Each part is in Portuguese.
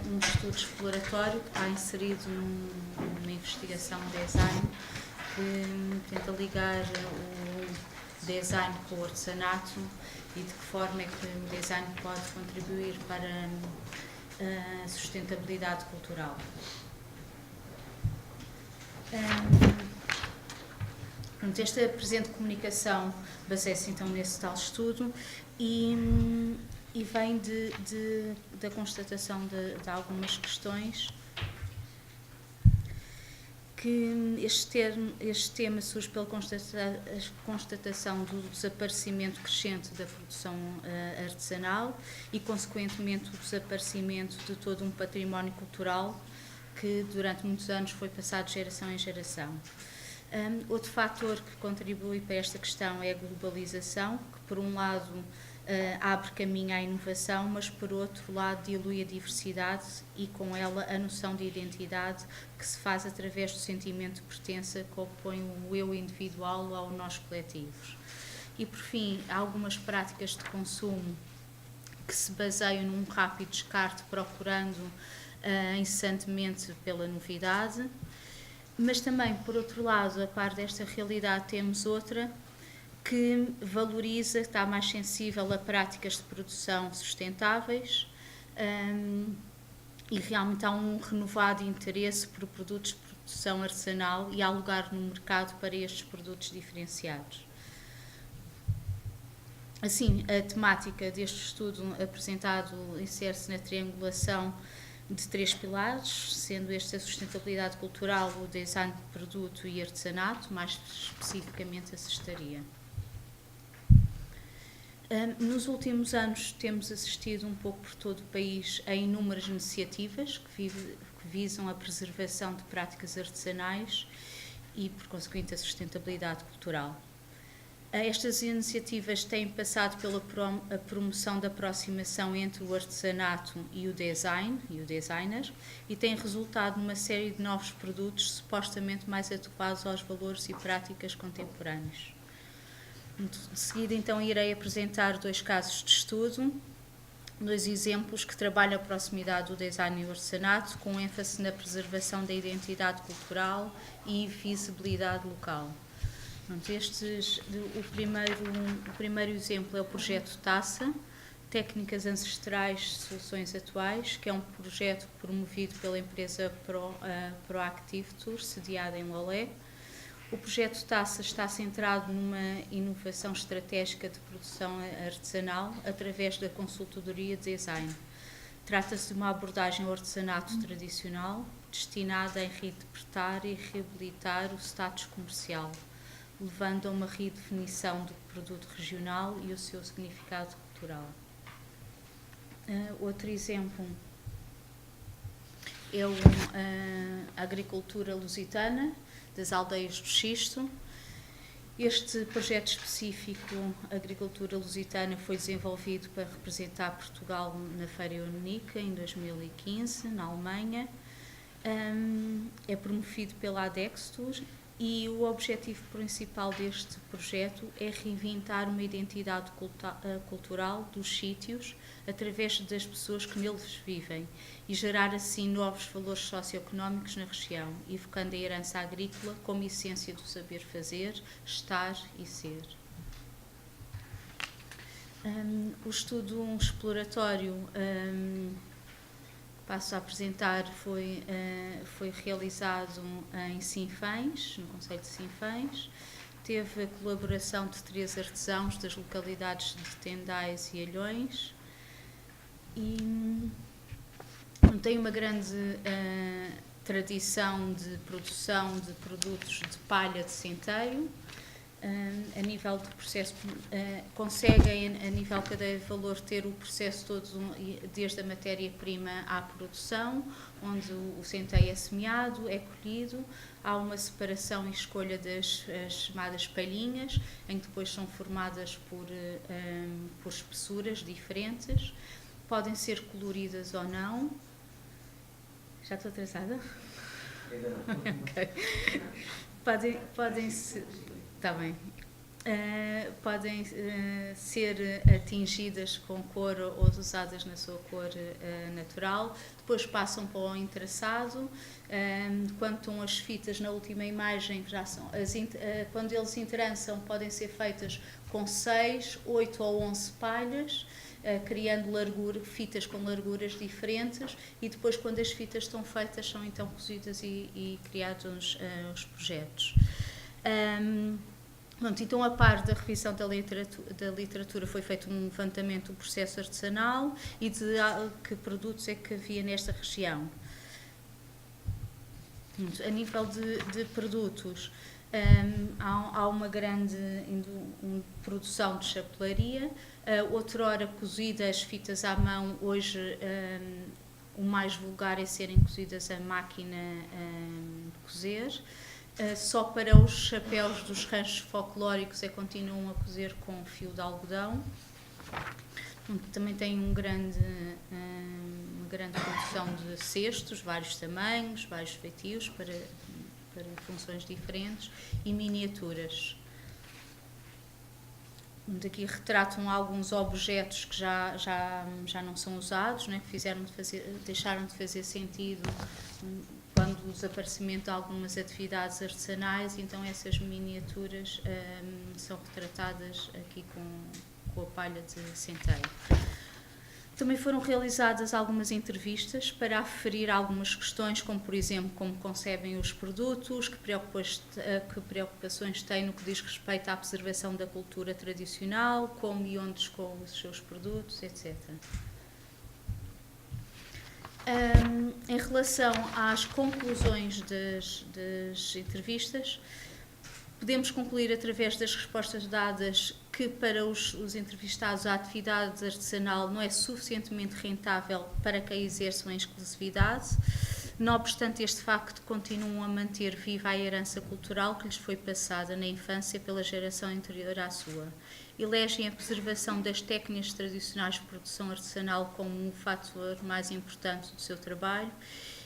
um estudo exploratório que está inserido numa investigação de design que tenta ligar o design com o artesanato e de que forma é que o design pode contribuir para a sustentabilidade cultural. Esta presente comunicação baseia-se então nesse tal estudo e vem da constatação de algumas questões que este tema surge pela constatação do desaparecimento crescente da produção artesanal e, consequentemente, o desaparecimento de todo um património cultural que durante muitos anos foi passado de geração em geração. Outro fator que contribui para esta questão é a globalização, que por um lado abre caminho à inovação, mas por outro lado dilui a diversidade e com ela a noção de identidade que se faz através do sentimento de pertença que opõe o eu individual ao nós coletivos. E por fim, há algumas práticas de consumo que se baseiam num rápido descarte procurando incessantemente pela novidade, mas também, por outro lado, a par desta realidade temos outra que valoriza, está mais sensível a práticas de produção sustentáveis e realmente há um renovado interesse por produtos de produção artesanal e há lugar no mercado para estes produtos diferenciados. Assim, a temática deste estudo apresentado insere-se na triangulação de 3 pilares, sendo esta a sustentabilidade cultural, o design de produto e artesanato, mais especificamente a cestaria. Nos últimos anos temos assistido um pouco por todo o país a inúmeras iniciativas que visam a preservação de práticas artesanais e, por conseguinte, a sustentabilidade cultural. Estas iniciativas têm passado pela promoção da aproximação entre o artesanato e o design e o designer e têm resultado numa série de novos produtos supostamente mais adequados aos valores e práticas contemporâneos. De seguida, então, irei apresentar 2 casos de estudo, 2 exemplos que trabalham a proximidade do design e o artesanato, com ênfase na preservação da identidade cultural e visibilidade local. O primeiro exemplo é o projeto Taça, Técnicas Ancestrais, Soluções Atuais, que é um projeto promovido pela empresa Proactive Tour, sediada em Lolé. O projeto Taça está centrado numa inovação estratégica de produção artesanal através da consultoria de design. Trata-se de uma abordagem ao artesanato tradicional destinada a reinterpretar e reabilitar o status comercial, levando a uma redefinição do produto regional e o seu significado cultural. Outro exemplo é a agricultura lusitana das aldeias do Xisto. Este projeto específico, Agricultura Lusitana, foi desenvolvido para representar Portugal na Feira Eónica em 2015, na Alemanha. É promovido pela Adextur e o objetivo principal deste projeto é reinventar uma identidade cultural dos sítios através das pessoas que neles vivem e gerar assim novos valores socioeconómicos na região, evocando a herança agrícola como essência do saber fazer, estar e ser. O estudo exploratório passo a apresentar foi realizado em Sinfãs, no concelho de Sinfãs. Teve a colaboração de 3 artesãos das localidades de Tendais e Alhões e tem uma grande tradição de produção de produtos de palha de centeio. A nível de processo, conseguem, a nível de cadeia de valor, ter o processo todo, desde a matéria-prima à produção, onde o centeio é semeado, é colhido, há uma separação e escolha das chamadas palhinhas, em que depois são formadas por espessuras diferentes, podem ser coloridas ou não. Já estou atrasada? Ainda não. Ok. Podem ser... Está bem. podem ser atingidas com cor ou usadas na sua cor natural. Depois passam para o interessado. Quando estão as fitas na última imagem, já são quando eles intrançam, podem ser feitas com 6, 8 ou 11 palhas, criando fitas com larguras diferentes, e depois, quando as fitas estão feitas, são então cozidas e criados os projetos. Pronto, então, a par da revisão da literatura, foi feito um levantamento do processo artesanal e de que produtos é que havia nesta região. A nível de produtos, há uma grande produção de chapelaria, outrora cozida as fitas à mão, hoje o mais vulgar é serem cozidas a máquina de cozer. Só para os chapéus dos ranchos folclóricos continuam a cozer com fio de algodão. Também tem uma grande produção de cestos, vários tamanhos, vários feitios para funções diferentes, e miniaturas. Aqui retratam alguns objetos que já não são usados, né, que deixaram de fazer sentido quando o desaparecimento de algumas atividades artesanais. Então essas miniaturas são retratadas aqui com a palha de centeio. Também foram realizadas algumas entrevistas para aferir algumas questões, como por exemplo, como concebem os produtos, que preocupações têm no que diz respeito à preservação da cultura tradicional, como e onde escolhem os seus produtos, etc. Em relação às conclusões das entrevistas, podemos concluir através das respostas dadas que para os entrevistados a atividade artesanal não é suficientemente rentável para que a exerçam em exclusividade. Não obstante este facto, continuam a manter viva a herança cultural que lhes foi passada na infância pela geração anterior à sua. Elegem a preservação das técnicas tradicionais de produção artesanal como um fator mais importante do seu trabalho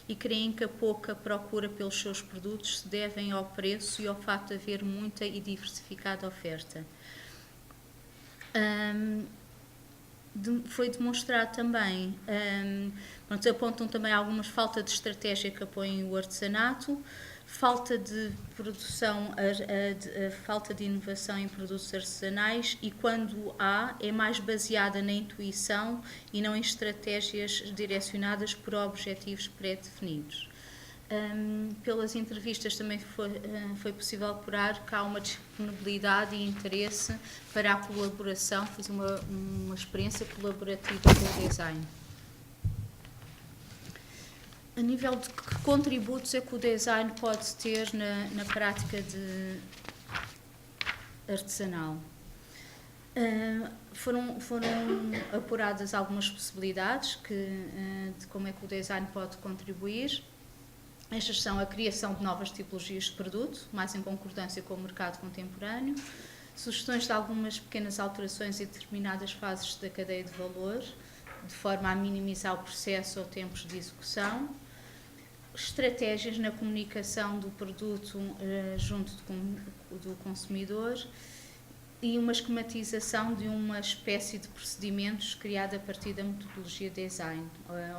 e creem que a pouca procura pelos seus produtos se devem ao preço e ao facto de haver muita e diversificada oferta. Foi demonstrado também, apontam também algumas falta de estratégia que apoiem o artesanato, falta de produção, falta de inovação em produtos artesanais, e quando há, é mais baseada na intuição e não em estratégias direcionadas por objetivos pré-definidos. Pelas entrevistas também foi possível apurar que há uma disponibilidade e interesse para a colaboração, fiz uma experiência colaborativa com o design. A nível de que contributos é que o design pode ter na prática artesanal? Foram apuradas algumas possibilidades de como é que o design pode contribuir. Estas são a criação de novas tipologias de produto, mais em concordância com o mercado contemporâneo, sugestões de algumas pequenas alterações em determinadas fases da cadeia de valor, de forma a minimizar o processo ou tempos de execução, estratégias na comunicação do produto junto do consumidor e uma esquematização de uma espécie de procedimentos criada a partir da metodologia design,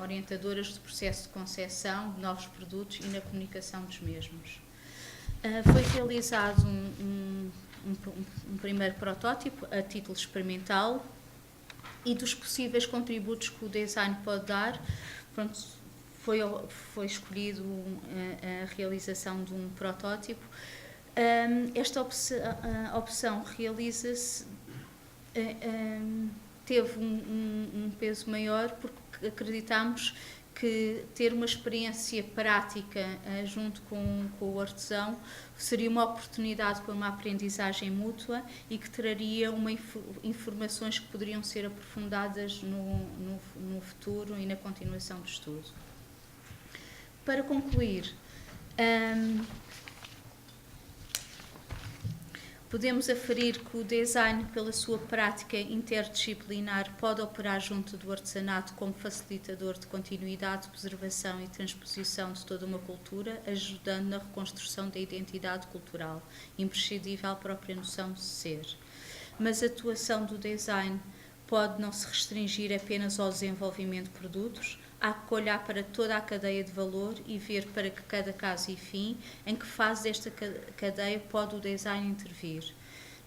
orientadoras do processo de concepção de novos produtos e na comunicação dos mesmos. Foi realizado um primeiro protótipo a título experimental e dos possíveis contributos que o design pode dar, foi escolhido a realização de um protótipo. Esta opção realiza-se, teve um peso maior porque acreditamos que ter uma experiência prática junto com o artesão seria uma oportunidade para uma aprendizagem mútua e que traria informações que poderiam ser aprofundadas no futuro e na continuação do estudo. Para concluir, Podemos aferir que o design, pela sua prática interdisciplinar, pode operar junto do artesanato como facilitador de continuidade, preservação e transposição de toda uma cultura, ajudando na reconstrução da identidade cultural, imprescindível à própria noção de ser. Mas a atuação do design pode não se restringir apenas ao desenvolvimento de produtos. Há que olhar para toda a cadeia de valor e ver para que cada caso e fim, em que fase desta cadeia pode o design intervir.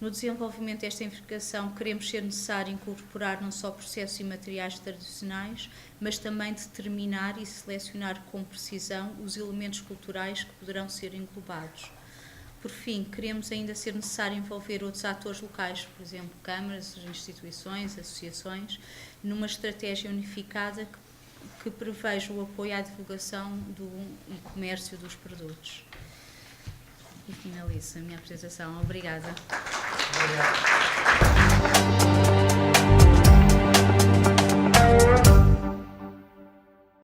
No desenvolvimento desta investigação, queremos ser necessário incorporar não só processos e materiais tradicionais, mas também determinar e selecionar com precisão os elementos culturais que poderão ser englobados. Por fim, queremos ainda ser necessário envolver outros atores locais, por exemplo, câmaras, instituições, associações, numa estratégia unificada que preveja o apoio à divulgação e comércio dos produtos. E finalizo a minha apresentação. Obrigada. Obrigado.